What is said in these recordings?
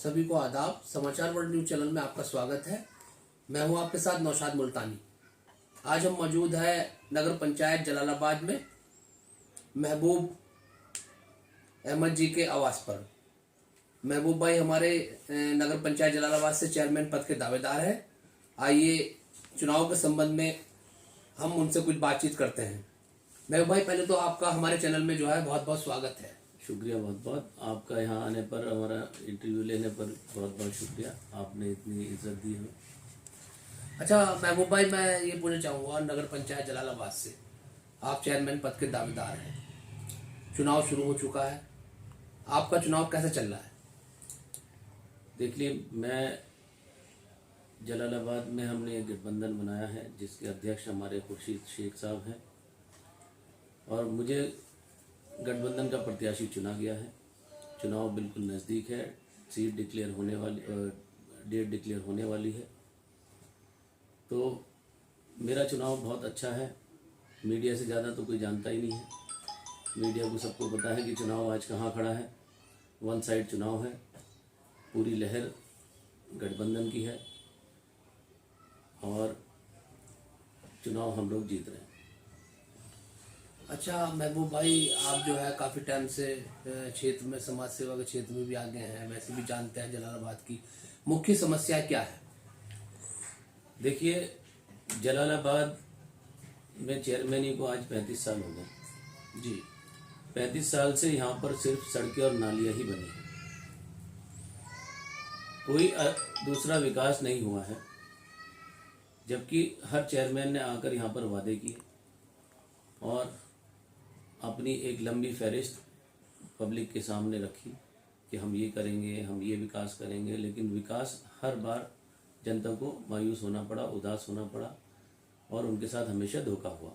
सभी को आदाब। समाचार वर्ल्ड न्यूज चैनल में आपका स्वागत है। मैं हूं आपके साथ नौशाद मुल्तानी। आज हम मौजूद है नगर पंचायत जलालाबाद में महबूब अहमद जी के आवास पर। महबूब भाई हमारे नगर पंचायत जलालाबाद से चेयरमैन पद के दावेदार हैं। आइए चुनाव के संबंध में हम उनसे कुछ बातचीत करते हैं। महबूब भाई, पहले तो आपका हमारे चैनल में जो है बहुत बहुत स्वागत है। शुक्रिया, बहुत बहुत आपका यहाँ आने पर, हमारा इंटरव्यू लेने पर बहुत बहुत शुक्रिया। आपने इतनी इज्जत दी हमें। अच्छा महबूब भाई, मैं ये पूछना चाहूँगा, नगर पंचायत जलालाबाद से आप चेयरमैन पद के दावेदार हैं। चुनाव शुरू हो चुका है, आपका चुनाव कैसा चल रहा है? देखिए, मैं जलालाबाद में हमने एक गठबंधन बनाया है जिसके अध्यक्ष हमारे खुर्शीद शेख साहब हैं और मुझे गठबंधन का प्रत्याशी चुना गया है। चुनाव बिल्कुल नज़दीक है, सीट डिक्लेयर होने वाली, डेट डिक्लेयर होने वाली है। तो मेरा चुनाव बहुत अच्छा है। मीडिया से ज़्यादा तो कोई जानता ही नहीं है। मीडिया को सबको पता है कि चुनाव आज कहाँ खड़ा है। वन साइड चुनाव है, पूरी लहर गठबंधन की है और चुनाव हम लोग जीत रहे हैं। अच्छा महबूब भाई, आप जो है काफ़ी टाइम से क्षेत्र में, समाज सेवा के क्षेत्र में भी आगे हैं, वैसे भी जानते हैं जलालाबाद की मुख्य समस्या क्या है? देखिए, जलालाबाद में चेयरमैनी को आज 35 साल हो गए जी। 35 साल से यहाँ पर सिर्फ सड़कें और नालियाँ ही बनी हैं। कोई दूसरा विकास नहीं हुआ है, जबकि हर चेयरमैन ने आकर यहाँ पर वादे किए और अपनी एक लंबी फहरिस्त पब्लिक के सामने रखी कि हम ये करेंगे, हम ये विकास करेंगे, लेकिन विकास हर बार जनता को मायूस होना पड़ा, उदास होना पड़ा और उनके साथ हमेशा धोखा हुआ।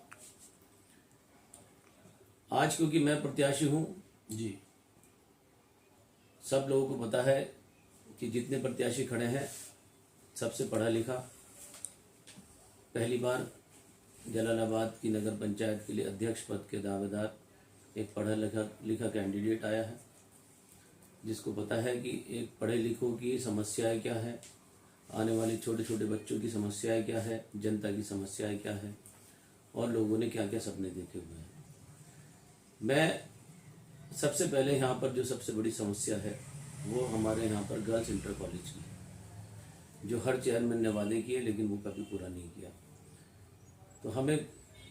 आज क्योंकि मैं प्रत्याशी हूँ जी, सब लोगों को पता है कि जितने प्रत्याशी खड़े हैं सबसे पढ़ा लिखा, पहली बार जलालाबाद की नगर पंचायत के लिए अध्यक्ष पद के दावेदार एक पढ़ा लिखा कैंडिडेट आया है, जिसको पता है कि एक पढ़े लिखों की समस्याएं क्या है, आने वाले छोटे छोटे बच्चों की समस्याएं क्या है, जनता की समस्याएं क्या है और लोगों ने क्या क्या सपने देखे हुए हैं। मैं सबसे पहले यहाँ पर जो सबसे बड़ी समस्या है वो हमारे यहाँ पर गर्ल्स इंटर कॉलेज की है, जो हर चेयरमैन ने वादे किए लेकिन वो कभी पूरा नहीं किया। तो हमें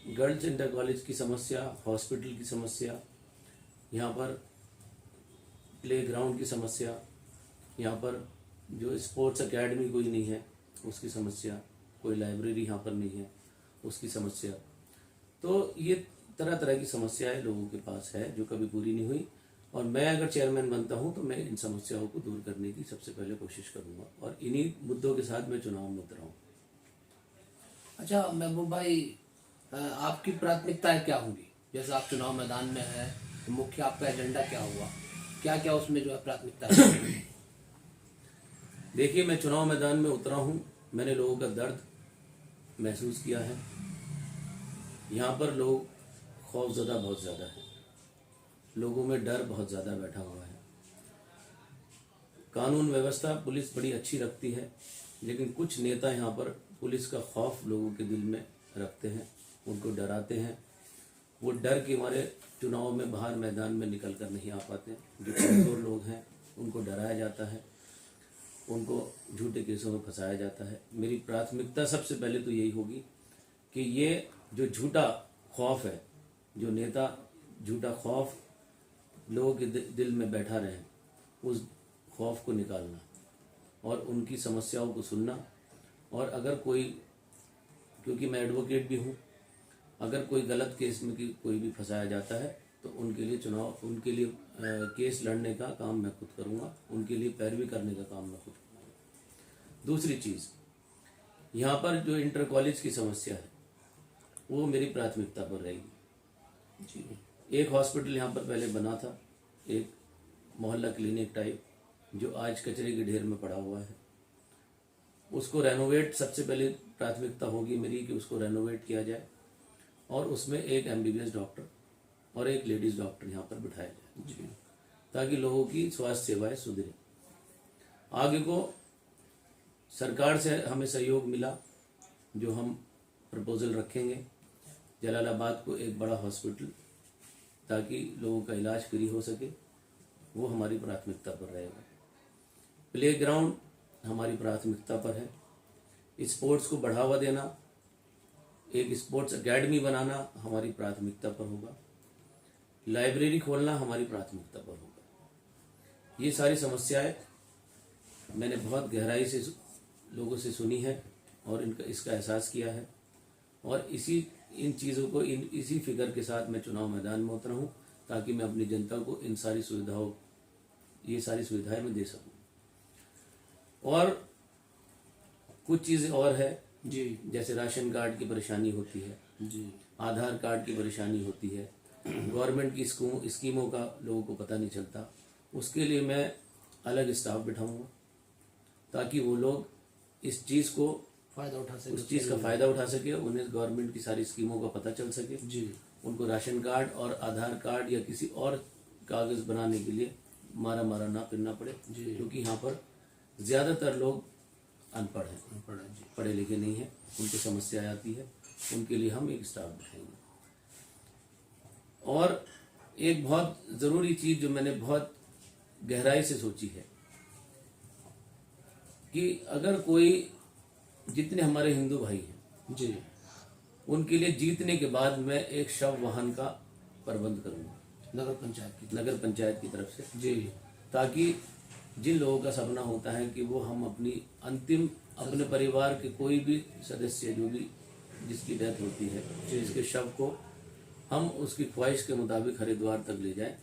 गर्ल्स इंटर कॉलेज की समस्या, हॉस्पिटल की समस्या, यहाँ पर प्ले ग्राउंड की समस्या, यहाँ पर जो स्पोर्ट्स एकेडमी कोई नहीं है उसकी समस्या, कोई लाइब्रेरी यहाँ पर नहीं है उसकी समस्या। तो ये तरह तरह की समस्याएं लोगों के पास है जो कभी पूरी नहीं हुई और मैं अगर चेयरमैन बनता हूँ तो मैं इन समस्याओं को दूर करने की सबसे पहले कोशिश करूँगा और इन्हीं मुद्दों के साथ मैं चुनाव में उतरा हूँ। अच्छा महबूब भाई, आपकी प्राथमिकताएं क्या होंगी? जैसे आप चुनाव मैदान में हैं, तो मुख्य आपका एजेंडा क्या होगा? क्या क्या उसमें जो है प्राथमिकता है? देखिए, मैं चुनाव मैदान में उतरा हूँ, मैंने लोगों का दर्द महसूस किया है। यहाँ पर लोग खौफजदा बहुत ज़्यादा है, लोगों में डर बहुत ज़्यादा बैठा हुआ है। कानून व्यवस्था पुलिस बड़ी अच्छी रखती है, लेकिन कुछ नेता यहाँ पर पुलिस का खौफ लोगों के दिल में रखते हैं, उनको डराते हैं। वो डर के मारे चुनाव में बाहर मैदान में निकल कर नहीं आ पाते। जो कमज़ोर लोग हैं उनको डराया जाता है, उनको झूठे केसों में फंसाया जाता है। मेरी प्राथमिकता सबसे पहले तो यही होगी कि ये जो झूठा खौफ है, जो नेता झूठा खौफ लोगों के दिल में बैठा रहे, उस खौफ को निकालना और उनकी समस्याओं को सुनना। और अगर कोई, क्योंकि मैं एडवोकेट भी हूँ, अगर कोई गलत केस में कोई भी फंसाया जाता है तो उनके लिए केस लड़ने का काम मैं खुद करूँगा, उनके लिए पैरवी करने का काम मैं खुद करूँगा। दूसरी चीज़, यहाँ पर जो इंटर कॉलेज की समस्या है वो मेरी प्राथमिकता पर रहेगी। जी। एक हॉस्पिटल यहाँ पर पहले बना था, एक मोहल्ला क्लिनिक टाइप, जो आज कचरे के ढेर में पड़ा हुआ है। उसको रेनोवेट, सबसे पहले प्राथमिकता होगी मेरी कि उसको रेनोवेट किया जाए और उसमें एक MBBS डॉक्टर और एक लेडीज़ डॉक्टर यहाँ पर बिठाया जाए, ताकि लोगों की स्वास्थ्य सेवाएं सुधरे। आगे को सरकार से हमें सहयोग मिला, जो हम प्रपोजल रखेंगे जलालाबाद को एक बड़ा हॉस्पिटल, ताकि लोगों का इलाज फ्री हो सके, वो हमारी प्राथमिकता पर रहेगा। प्लेग्राउंड हमारी प्राथमिकता पर है। स्पोर्ट्स को बढ़ावा देना, एक स्पोर्ट्स एकेडमी बनाना हमारी प्राथमिकता पर होगा। लाइब्रेरी खोलना हमारी प्राथमिकता पर होगा। ये सारी समस्याएं मैंने बहुत गहराई से लोगों से सुनी है और इसका एहसास किया है, और इन चीज़ों को इसी फिक्र के साथ मैं चुनाव मैदान में उतरा हूँ, ताकि मैं अपनी जनता को ये सारी सुविधाएं मैं दे सकूँ। और कुछ चीज़ें और है जी, जैसे राशन कार्ड की परेशानी होती है जी, आधार कार्ड की परेशानी होती है, गवर्नमेंट की स्कीमों का लोगों को पता नहीं चलता। उसके लिए मैं अलग स्टाफ बिठाऊंगा, ताकि वो लोग इस चीज़ को फायदा उठा सके, उस चीज़ का फ़ायदा उठा सके, उन्हें गवर्नमेंट की सारी स्कीमों का पता चल सके, जी, उनको राशन कार्ड और आधार कार्ड या किसी और कागज़ बनाने के लिए मारा ना फिरना पड़े, क्योंकि यहाँ पर ज़्यादातर लोग अनपढ़ हैं, पढ़े लिखे नहीं हैं, उनको समस्या आती है। उनके लिए हम एक स्टाफ बिठाएंगे। और एक बहुत ज़रूरी चीज़ जो मैंने बहुत गहराई से सोची है कि अगर कोई, जितने हमारे हिंदू भाई हैं जी, उनके लिए जीतने के बाद मैं एक शव वाहन का प्रबंध करूंगा नगर पंचायत की तरफ से, जी, ताकि जिन लोगों का सपना होता है कि वो हम अपने परिवार के कोई भी सदस्य जो भी जिसकी डेथ होती है, जिसके शव को हम उसकी ख्वाहिश के मुताबिक हरिद्वार तक ले जाएं।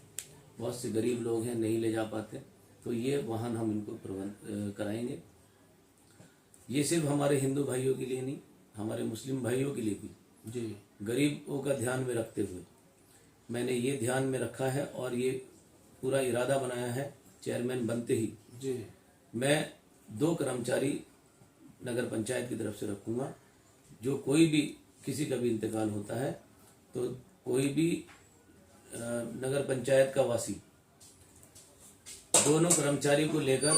बहुत से गरीब लोग हैं, नहीं ले जा पाते, तो ये वाहन हम इनको प्रबंध कराएंगे। ये सिर्फ हमारे हिंदू भाइयों के लिए नहीं, हमारे मुस्लिम भाइयों के लिए भी, जी, गरीबों का ध्यान में रखते हुए मैंने ये ध्यान में रखा है और ये पूरा इरादा बनाया है। चेयरमैन बनते ही जी, मैं 2 कर्मचारी नगर पंचायत की तरफ से रखूंगा, जो कोई भी किसी का भी इंतकाल होता है तो कोई भी नगर पंचायत का वासी दोनों कर्मचारी को लेकर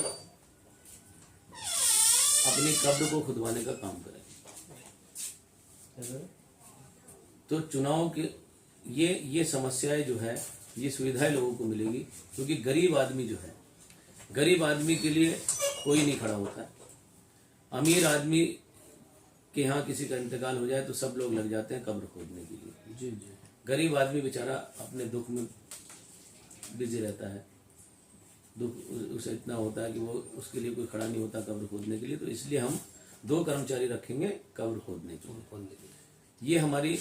अपनी कब्र को खुदवाने का काम करें। तो चुनाव के ये समस्याएं जो है, ये सुविधाएं लोगों को मिलेगी, क्योंकि गरीब आदमी जो है, गरीब आदमी के लिए कोई नहीं खड़ा होता है। अमीर आदमी के यहाँ किसी का इंतकाल हो जाए तो सब लोग लग जाते हैं कब्र खोदने के लिए। जी, जी, गरीब आदमी बेचारा अपने दुख में बिजी रहता है, दुख उसे इतना होता है कि वो उसके लिए कोई खड़ा नहीं होता कब्र खोदने के लिए। तो इसलिए हम 2 कर्मचारी रखेंगे कब्र खोदने के लिए। ये हमारी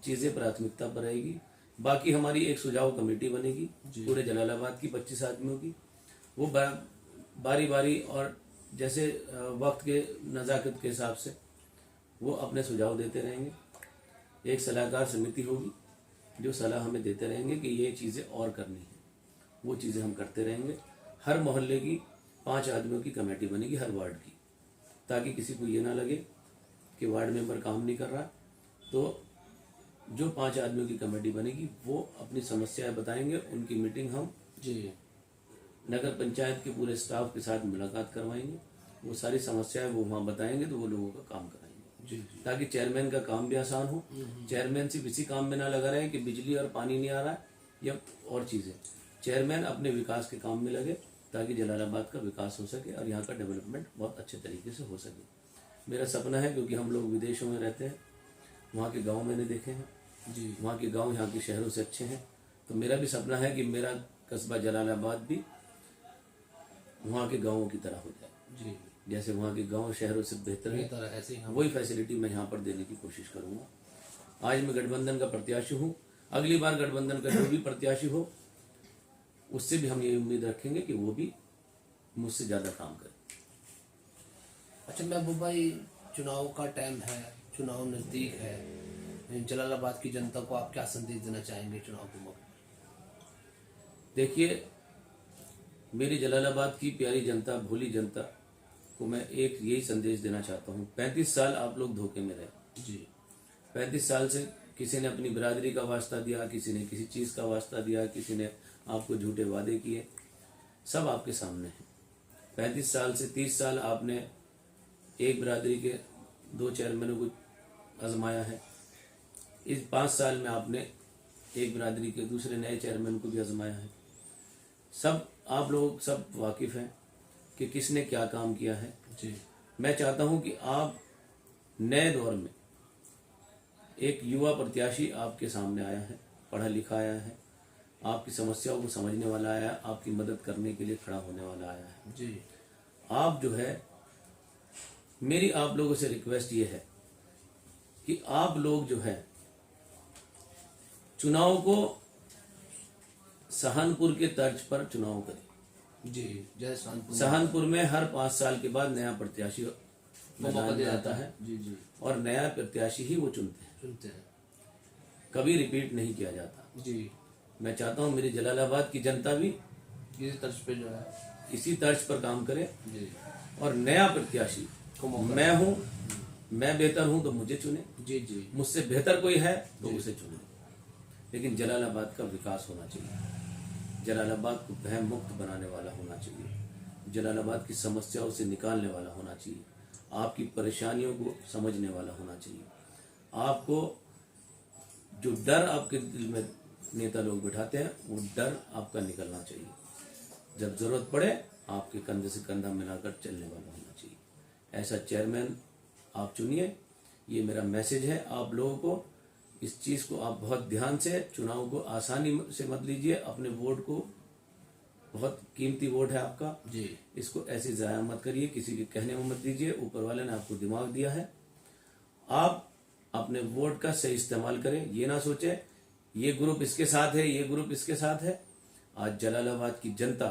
चीज़ें प्राथमिकता पर रहेगी। बाकी हमारी एक सुझाव कमेटी बनेगी पूरे जलालाबाद की 25 आदमियों की। वो बारी बारी और जैसे वक्त के नज़ाकत के हिसाब से वो अपने सुझाव देते रहेंगे। एक सलाहकार समिति होगी जो सलाह हमें देते रहेंगे कि ये चीज़ें और करनी है, वो चीज़ें हम करते रहेंगे। हर मोहल्ले की 5 आदमियों की कमेटी बनेगी, हर वार्ड की, ताकि किसी को ये ना लगे कि वार्ड मेंबर काम नहीं कर रहा। तो जो 5 आदमियों की कमेटी बनेगी वो अपनी समस्याएं बताएंगे। उनकी मीटिंग हम जी, नगर पंचायत के पूरे स्टाफ के साथ मुलाकात करवाएंगे। वो सारी समस्याएं वो वहाँ बताएंगे तो वो लोगों का काम कराएंगे, जी, जी, ताकि चेयरमैन का काम भी आसान हो। चेयरमैन सिर्फ इसी काम में ना लगा रहे कि बिजली और पानी नहीं आ रहा है या और चीज़ें। चेयरमैन अपने विकास के काम में लगे, ताकि जलालाबाद का विकास हो सके और यहाँ का डेवलपमेंट बहुत अच्छे तरीके से हो सके। मेरा सपना है, क्योंकि हम लोग विदेशों में रहते हैं, वहाँ के गाँव मैंने देखे हैं जी, वहाँ के गांव यहाँ के शहरों से अच्छे हैं। तो मेरा भी सपना है कि मेरा कस्बा जलालाबाद भी वहाँ के गांवों की तरह हो जाए। जी, जैसे वहाँ के गांव शहरों से बेहतर है, ऐसे ही हम वही फैसिलिटी मैं यहाँ पर देने की कोशिश करूँगा। आज मैं गठबंधन का प्रत्याशी हूँ, अगली बार गठबंधन का जो भी प्रत्याशी हो उससे भी हम ये उम्मीद रखेंगे कि वो भी मुझसे ज़्यादा काम करे। अच्छा महबूब भाई, चुनाव का टाइम है, चुनाव नज़दीक है, जलालाबाद की जनता को आप क्या संदेश देना चाहेंगे चुनाव के मौके? देखिए, मेरी जलालाबाद की प्यारी जनता, भोली जनता को मैं एक यही संदेश देना चाहता हूँ। 35 साल आप लोग धोखे में रहे जी, 35 साल से किसी ने अपनी बिरादरी का वास्ता दिया, किसी ने किसी चीज़ का वास्ता दिया, किसी ने आपको झूठे वादे किए, सब आपके सामने हैं। 35 साल से 30 साल आपने एक बिरादरी के 2 चेयरमैनों को आजमाया है। इस 5 साल में आपने एक बिरादरी के दूसरे नए चेयरमैन को भी आजमाया है। सब आप लोग सब वाकिफ हैं कि किसने क्या काम किया है जी। मैं चाहता हूं कि आप नए दौर में एक युवा प्रत्याशी आपके सामने आया है, पढ़ा लिखा आया है, आपकी समस्याओं को समझने वाला आया है, आपकी मदद करने के लिए खड़ा होने वाला आया है जी। आप जो है, मेरी आप लोगों से रिक्वेस्ट ये है कि आप लोग जो है चुनाव को सहारनपुर के तर्ज पर चुनाव करें। जी। जय सहारनपुर। सहारनपुर में हर 5 साल के बाद नया प्रत्याशी मौका मैदान में दिया आता जाता है जी जी। और नया प्रत्याशी ही वो चुनते हैं, कभी रिपीट नहीं किया जाता जी। मैं चाहता हूं मेरी जलालाबाद की जनता भी इसी तर्ज पे जो है इसी तर्ज पर काम करे जी। और नया प्रत्याशी को मौका मैं हूं, मैं बेहतर हूं तो मुझे चुने, जी जी। मुझसे बेहतर कोई है तो उसे चुने। लेकिन जलालाबाद का विकास होना चाहिए, जलालाबाद को भय मुक्त बनाने वाला होना चाहिए, जलालाबाद की समस्याओं से निकालने वाला होना चाहिए, आपकी परेशानियों को समझने वाला होना चाहिए। आपको जो डर आपके दिल में नेता लोग बिठाते हैं वो डर आपका निकलना चाहिए। जब जरूरत पड़े आपके कंधे से कंधा मिलाकर चलने वाला होना चाहिए। ऐसा चेयरमैन आप चुनिए, ये मेरा मैसेज है आप लोगों को। इस चीज को आप बहुत ध्यान से, चुनाव को आसानी से मत लीजिए, अपने वोट को, बहुत कीमती वोट है आपका जी। इसको ऐसे जाया मत करिए, किसी के कहने में मत दीजिए। ऊपर वाले ने आपको दिमाग दिया है, आप अपने वोट का सही इस्तेमाल करें। ये ना सोचे ये ग्रुप इसके साथ है, ये ग्रुप इसके साथ है। आज जलालाबाद की जनता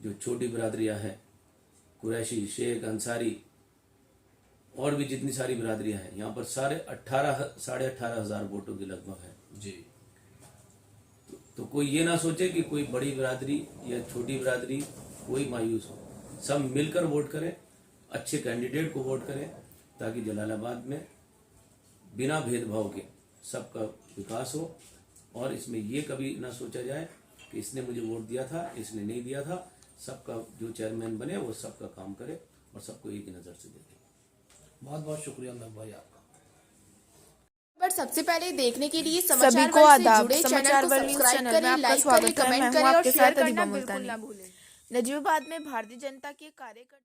जो छोटी बिरादरियां हैं, कुरैशी, शेख, अंसारी और भी जितनी सारी बिरादरियां हैं, यहाँ पर साढ़े 18,500 वोटों की लगभग है जी। तो कोई ये ना सोचे कि कोई बड़ी बिरादरी या छोटी बिरादरी, कोई मायूस हो। सब मिलकर वोट करें, अच्छे कैंडिडेट को वोट करें, ताकि जलालाबाद में बिना भेदभाव के सबका विकास हो। और इसमें ये कभी ना सोचा जाए कि इसने मुझे वोट दिया था, इसने नहीं दिया था। सबका जो चेयरमैन बने वो सबका काम करे और सबको एक ही नज़र से देखे। बहुत बहुत शुक्रिया महबूब भाई आपका। पर सबसे पहले देखने के लिए सभी समाचार को वर्ल्ड से आदाब। जुड़े समाचार चैनल को वर्ल्ड न्यूज सब्सक्राइब चैनल में करें, आपका लाइक स्वागत करें, है। मैं कमेंट हूं करें और आपके शेयर साथ करना अदीबा बिल्कुल मुल्तानी। ना भूलें। नजीबाबाद में भारतीय जनता के कार्यकर्ता